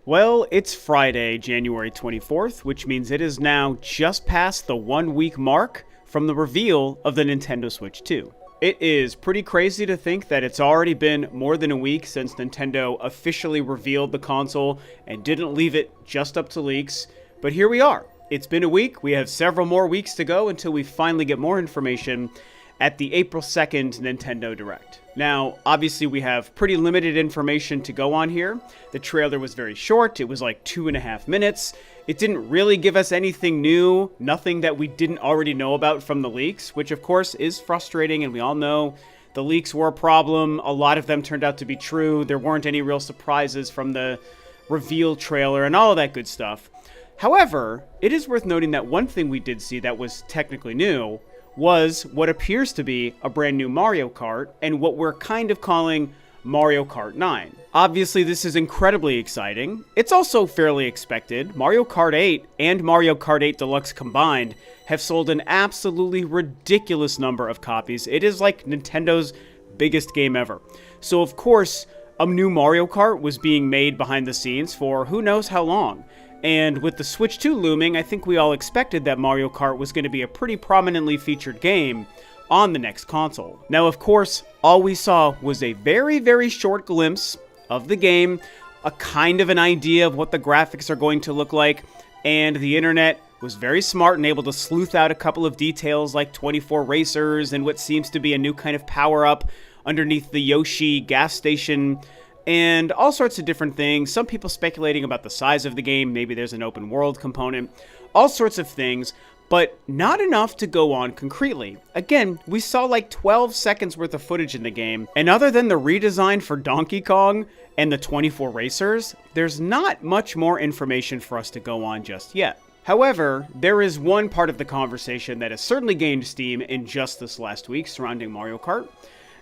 Well, it's Friday, January 24th, which means it is now just past the 1 week mark from the reveal of the Nintendo Switch 2. It is pretty crazy to think that it's already been more than a week since Nintendo officially revealed the console and didn't leave it just up to leaks, but here we are. It's been a week, we have several more weeks to go until we finally get more information at the April 2nd Nintendo Direct. Now, obviously we have pretty limited information to go on here. The trailer was very short, it was like 2.5 minutes. It didn't really give us anything new, nothing that we didn't already know about from the leaks, which of course is frustrating, and we all know the leaks were a problem. A lot of them turned out to be true. There weren't any real surprises from the reveal trailer and all of that good stuff. However, it is worth noting that one thing we did see that was technically new was what appears to be a brand new Mario Kart and what we're kind of calling Mario Kart 9. Obviously, this is incredibly exciting. It's also fairly expected. Mario Kart 8 and Mario Kart 8 Deluxe combined have sold an absolutely ridiculous number of copies. It is like Nintendo's biggest game ever. So of course, a new Mario Kart was being made behind the scenes for who knows how long. And with the Switch 2 looming, I think we all expected that Mario Kart was going to be a pretty prominently featured game on the next console. Now, of course, all we saw was a very, very short glimpse of the game, a kind of an idea of what the graphics are going to look like, and the internet was very smart and able to sleuth out a couple of details like 24 racers and what seems to be a new kind of power-up underneath the Yoshi gas station, and all sorts of different things. Some people speculating about the size of the game, maybe there's an open world component, all sorts of things, but not enough to go on concretely. Again, we saw like 12 seconds worth of footage in the game, and other than the redesign for Donkey Kong and the 24 racers, there's not much more information for us to go on just yet. However, there is one part of the conversation that has certainly gained steam in just this last week surrounding Mario Kart.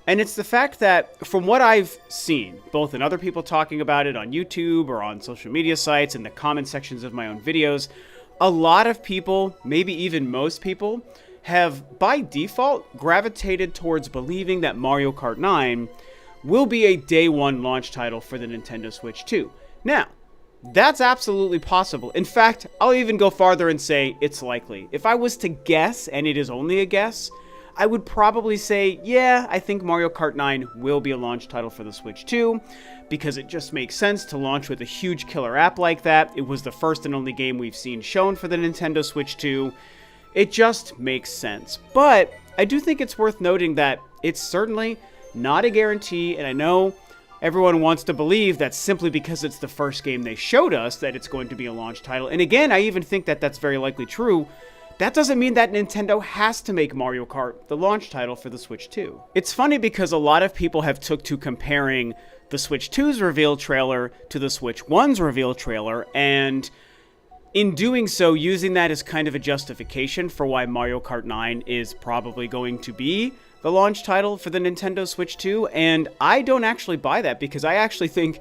And it's the fact that, from what I've seen, both in other people talking about it on YouTube or on social media sites, in the comment sections of my own videos, a lot of people, maybe even most people, have by default gravitated towards believing that Mario Kart 9 will be a day one launch title for the Nintendo Switch 2. Now, that's absolutely possible. In fact, I'll even go farther and say it's likely. If I was to guess, and it is only a guess, I would probably say, yeah, I think Mario Kart 9 will be a launch title for the Switch 2, because it just makes sense to launch with a huge killer app like that. It was the first and only game we've seen shown for the Nintendo Switch 2. It just makes sense. But I do think it's worth noting that it's certainly not a guarantee, and I know everyone wants to believe that simply because it's the first game they showed us that it's going to be a launch title. And again, I even think that that's very likely true. That doesn't mean that Nintendo has to make Mario Kart the launch title for the Switch 2. It's funny because a lot of people have took to comparing the Switch 2's reveal trailer to the Switch 1's reveal trailer, and in doing so, using that as kind of a justification for why Mario Kart 9 is probably going to be the launch title for the Nintendo Switch 2, and I don't actually buy that, because I actually think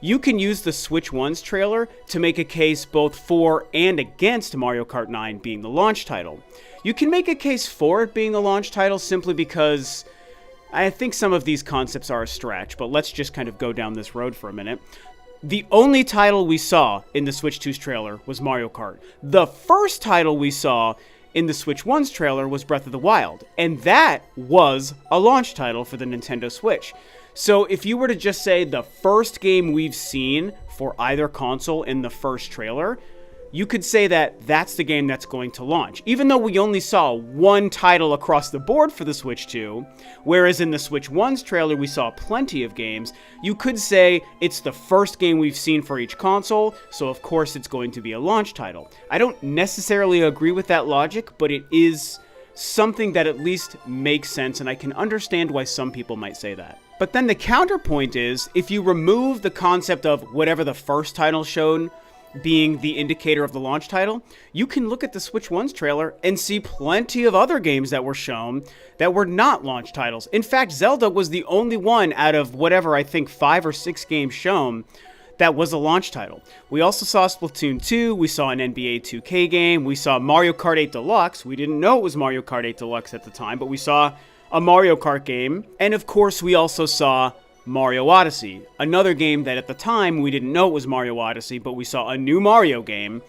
you can use the Switch 1's trailer to make a case both for and against Mario Kart 9 being the launch title. You can make a case for it being the launch title simply because I think some of these concepts are a stretch, but let's just kind of go down this road for a minute. The only title we saw in the Switch 2's trailer was Mario Kart. The first title we saw in the Switch 1's trailer was Breath of the Wild, and that was a launch title for the Nintendo Switch. So if you were to just say the first game we've seen for either console in the first trailer, you could say that that's the game that's going to launch. Even though we only saw one title across the board for the Switch 2, whereas in the Switch 1's trailer we saw plenty of games, you could say it's the first game we've seen for each console, so of course it's going to be a launch title. I don't necessarily agree with that logic, but it is something that at least makes sense, and I can understand why some people might say that. But then the counterpoint is, if you remove the concept of whatever the first title showed being the indicator of the launch title, you can look at the Switch 1's trailer and see plenty of other games that were shown that were not launch titles. In fact, Zelda was the only one out of whatever, I think 5 or 6 games shown that was a launch title. We also saw Splatoon 2, we saw an NBA 2K game, we saw Mario Kart 8 Deluxe. We didn't know it was Mario Kart 8 Deluxe at the time, but we saw a Mario Kart game. And of course, we also saw Mario Odyssey, another game that at the time we didn't know it was Mario Odyssey, but we saw a new Mario game.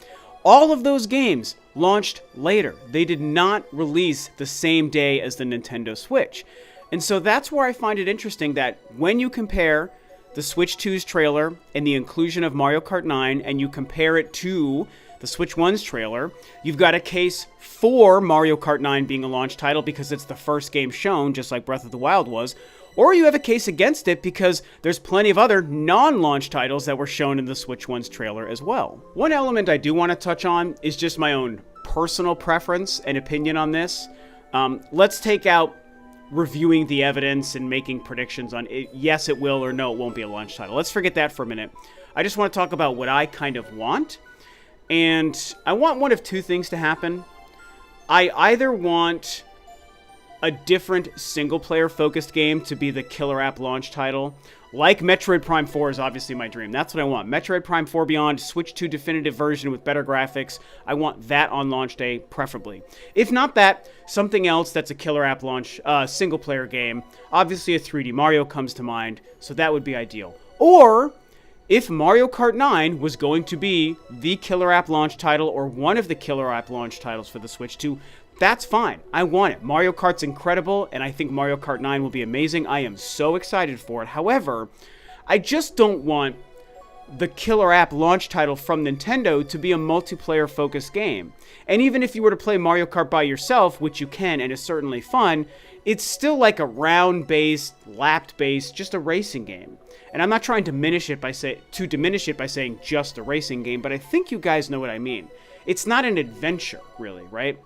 All of those games launched later. They did not release the same day as the Nintendo Switch. And so that's where I find it interesting that when you compare the Switch 2's trailer and the inclusion of Mario Kart 9, and you compare it to the Switch 1's trailer, you've got a case for Mario Kart 9 being a launch title because it's the first game shown, just like Breath of the Wild was, or you have a case against it because there's plenty of other non-launch titles that were shown in the Switch 1's trailer as well. One element I do want to touch on is just my own personal preference and opinion on this. Let's take out reviewing the evidence and making predictions on it. Yes, it will, or no, it won't be a launch title. Let's forget that for a minute. I just want to talk about what I kind of want. And I want one of two things to happen. I either want a different single-player focused game to be the killer app launch title. Like Metroid Prime 4 is obviously my dream. That's what I want. Metroid Prime 4 Beyond, Switch 2 definitive version with better graphics. I want that on launch day, preferably. If not that, something else that's a killer app launch, single-player game. Obviously a 3D Mario comes to mind, so that would be ideal. Or if Mario Kart 9 was going to be the killer app launch title or one of the killer app launch titles for the Switch 2, that's fine. I want it. Mario Kart's incredible, and I think Mario Kart 9 will be amazing. I am so excited for it. However, I just don't want the killer app launch title from Nintendo to be a multiplayer-focused game. And even if you were to play Mario Kart by yourself, which you can and is certainly fun, it's still like a round-based, lapped-based, just a racing game. And I'm not trying to diminish it by saying just a racing game, but I think you guys know what I mean. It's not an adventure, really, right?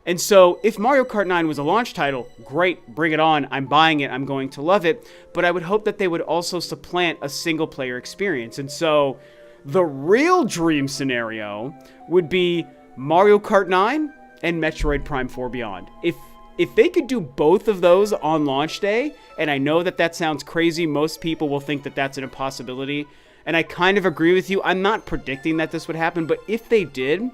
And so, if Mario Kart 9 was a launch title, great, bring it on, I'm buying it, I'm going to love it, but I would hope that they would also supplant a single-player experience. And so, the real dream scenario would be Mario Kart 9 and Metroid Prime 4 Beyond. If they could do both of those on launch day, and I know that that sounds crazy, most people will think that that's an impossibility, and I kind of agree with you. I'm not predicting that this would happen, but if they did,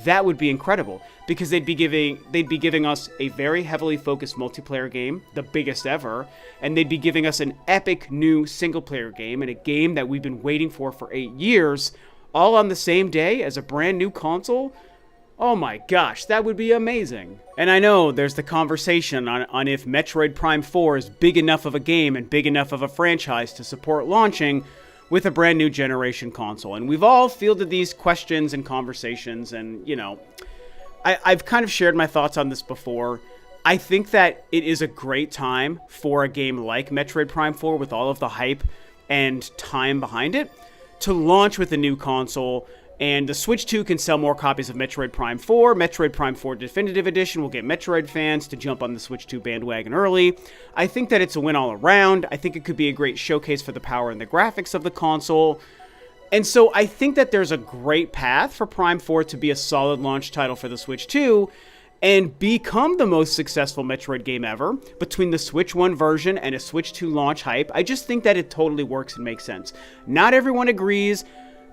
that would be incredible because they'd be giving us a very heavily focused multiplayer game, the biggest ever, and they'd be giving us an epic new single player game and a game that we've been waiting for 8 years, all on the same day as a brand new console. Oh my gosh, that would be amazing. And I know there's the conversation on if Metroid Prime 4 is big enough of a game and big enough of a franchise to support launching with a brand new generation console. And we've all fielded these questions and conversations, and, you know, I've kind of shared my thoughts on this before. I think that it is a great time for a game like Metroid Prime 4 with all of the hype and time behind it to launch with a new console. And the Switch 2 can sell more copies of Metroid Prime 4. Metroid Prime 4 Definitive Edition will get Metroid fans to jump on the Switch 2 bandwagon early. I think that it's a win all around. I think it could be a great showcase for the power and the graphics of the console. And so I think that there's a great path for Prime 4 to be a solid launch title for the Switch 2 and become the most successful Metroid game ever between the Switch 1 version and a Switch 2 launch hype. I just think that it totally works and makes sense. Not everyone agrees.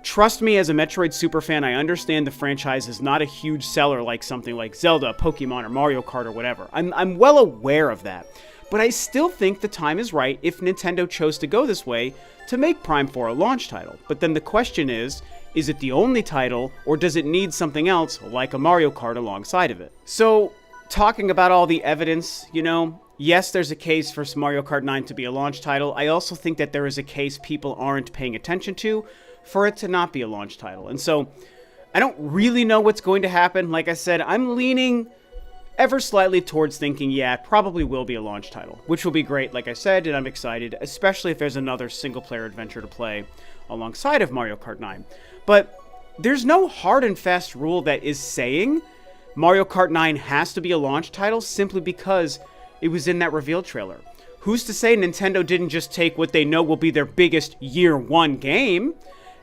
Trust me, as a Metroid superfan, I understand the franchise is not a huge seller like something like Zelda, Pokemon, or Mario Kart, or whatever. I'm well aware of that. But I still think the time is right if Nintendo chose to go this way to make Prime 4 a launch title. But then the question is it the only title, or does it need something else like a Mario Kart alongside of it? So, talking about all the evidence, you know, yes, there's a case for Mario Kart 9 to be a launch title. I also think that there is a case people aren't paying attention to for it to not be a launch title. And so, I don't really know what's going to happen. Like I said, I'm leaning ever slightly towards thinking, yeah, it probably will be a launch title, which will be great, like I said, and I'm excited, especially if there's another single-player adventure to play alongside of Mario Kart 9. But there's no hard and fast rule that is saying Mario Kart 9 has to be a launch title simply because it was in that reveal trailer. Who's to say Nintendo didn't just take what they know will be their biggest year one game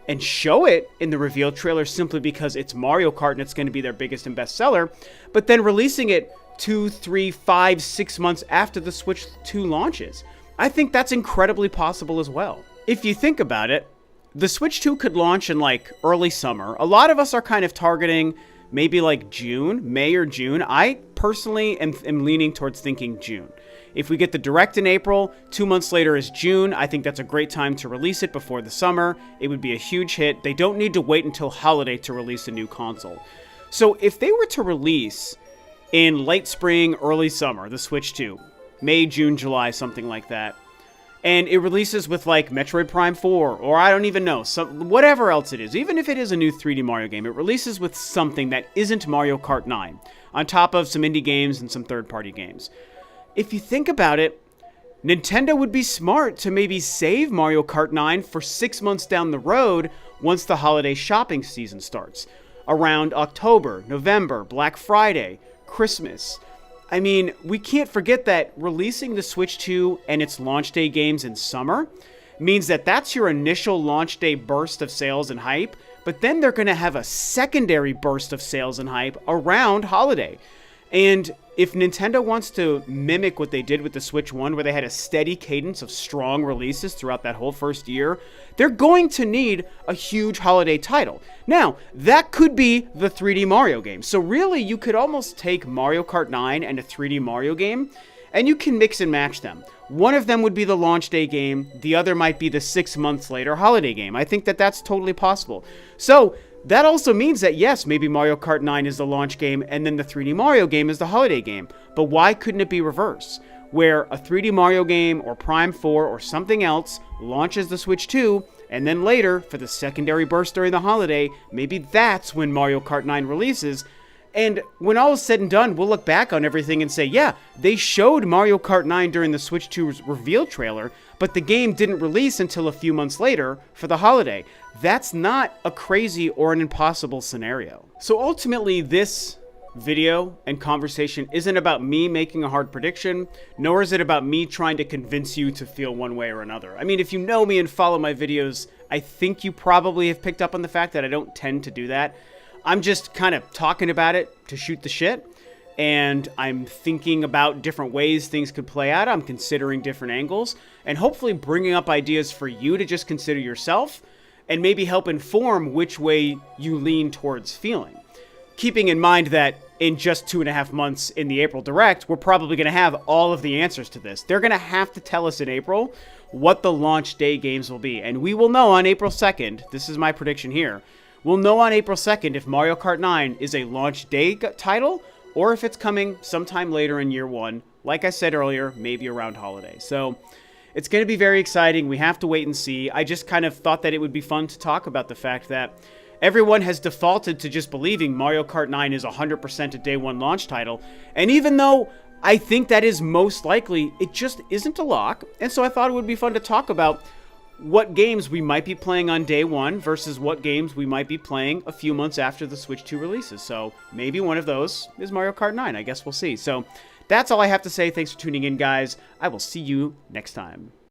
and show it in the reveal trailer simply because it's Mario Kart and it's going to be their biggest and best seller, but then releasing it 2, 3, 5, 6 months after the Switch 2 launches. I think that's incredibly possible as well. If you think about it, the Switch 2 could launch in like early summer. A lot of us are kind of targeting maybe like June, May or June. I personally am leaning towards thinking June. If we get the Direct in April, 2 months later is June. I think that's a great time to release it before the summer. It would be a huge hit. They don't need to wait until holiday to release a new console. So if they were to release in late spring, early summer, the Switch 2, May, June, July, something like that, and it releases with like Metroid Prime 4, or I don't even know, whatever else it is, even if it is a new 3D Mario game, it releases with something that isn't Mario Kart 9, on top of some indie games and some third-party games. If you think about it, Nintendo would be smart to maybe save Mario Kart 9 for 6 months down the road once the holiday shopping season starts. Around October, November, Black Friday, Christmas. I mean, we can't forget that releasing the Switch 2 and its launch day games in summer means that that's your initial launch day burst of sales and hype, but then they're going to have a secondary burst of sales and hype around holiday. And if Nintendo wants to mimic what they did with the Switch 1, where they had a steady cadence of strong releases throughout that whole first year, they're going to need a huge holiday title. Now, that could be the 3D Mario game. So really, you could almost take Mario Kart 9 and a 3D Mario game, and you can mix and match them. One of them would be the launch day game. The other might be the 6 months later holiday game. I think that that's totally possible. So that also means that, yes, maybe Mario Kart 9 is the launch game, and then the 3D Mario game is the holiday game. But why couldn't it be reverse? Where a 3D Mario game or Prime 4 or something else launches the Switch 2, and then later, for the secondary burst during the holiday, maybe that's when Mario Kart 9 releases. And when all is said and done, we'll look back on everything and say, yeah, they showed Mario Kart 9 during the Switch 2's reveal trailer, but the game didn't release until a few months later for the holiday. That's not a crazy or an impossible scenario. So ultimately, this video and conversation isn't about me making a hard prediction, nor is it about me trying to convince you to feel one way or another. I mean, if you know me and follow my videos, I think you probably have picked up on the fact that I don't tend to do that. I'm just kind of talking about it to shoot the shit, and I'm thinking about different ways things could play out. I'm considering different angles, and hopefully bringing up ideas for you to just consider yourself, and maybe help inform which way you lean towards feeling. Keeping in mind that in just 2.5 months in the April Direct, we're probably going to have all of the answers to this. They're going to have to tell us in April what the launch day games will be, and we will know on April 2nd, this is my prediction here, we'll know on April 2nd if Mario Kart 9 is a launch day title or if it's coming sometime later in year one. Like I said earlier, maybe around holiday. So it's going to be very exciting. We have to wait and see. I just kind of thought that it would be fun to talk about the fact that everyone has defaulted to just believing Mario Kart 9 is 100% a day one launch title. And even though I think that is most likely, it just isn't a lock. And so I thought it would be fun to talk about what games we might be playing on day one versus what games we might be playing a few months after the Switch 2 releases. So maybe one of those is Mario Kart 9. I guess we'll see. So that's all I have to say. Thanks for tuning in, guys. I will see you next time.